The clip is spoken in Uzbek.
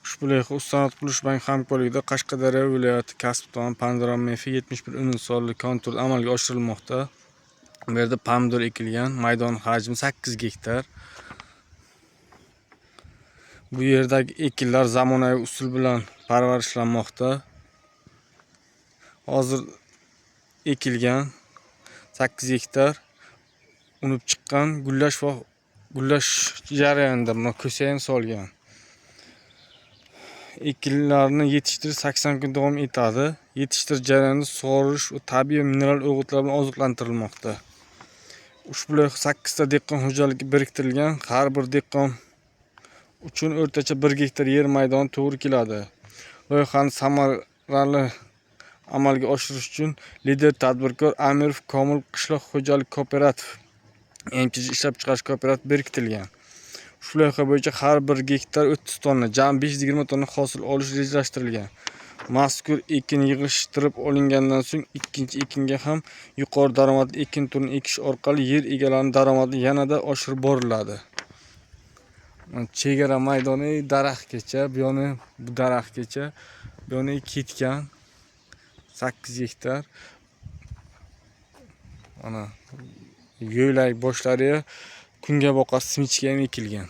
Ushbu loyiha Ustonaat qurilish banki hamkorligida Qashqadaryo viloyati Kasb-Ton Panoram MF 71 sonli konturda amalga oshirilmoqda. Bu yerda pomidor ekilgan, maydon hajmi 8 gektar. Bu yerdagi ekinlar zamonaviy usul bilan parvarishlanmoqda. Hozir ekilgan 8 gektar unib chiqqan gullash jarayonida buni ko'sayin solgan. Ekinlarni yetishtirish 80 kun davom etadi. Yetishtirish jarayonida sug'orish va tabiiy mineral o'g'itlar bilan oziqlantirilmoqda. Ushbu loyiha 8 ta dehqon xo'jaligi biriktirilgan. Har bir dehqon uchun o'rtacha 1 gektar yer maydoni to'g'ri keladi. Loyihani samarali amalga oshirish uchun lider tadbirkor Amirov Komil qishloq xo'jalik kooperativ MChJ ishlab chiqarish kooperativ biriktirilgan. Shu loyiha bo'yicha har bir gektar 30 tonna, jami 520 tonna hosil olish rejalashtirilgan. Mazkur ekin yig'ishtirib olingandan so'ng ikkinchi ekinga ham yuqori daromadli ekin turini ekish orqali yer egalarining daromadini yanada oshirib boriladi. Chegara maydoni daraxtgacha, bu yoni bu daraxtgacha, bu yoni ketgan 8 gektar. Mana yo'lak boshlari kungaboqar simichka ham ekilgan.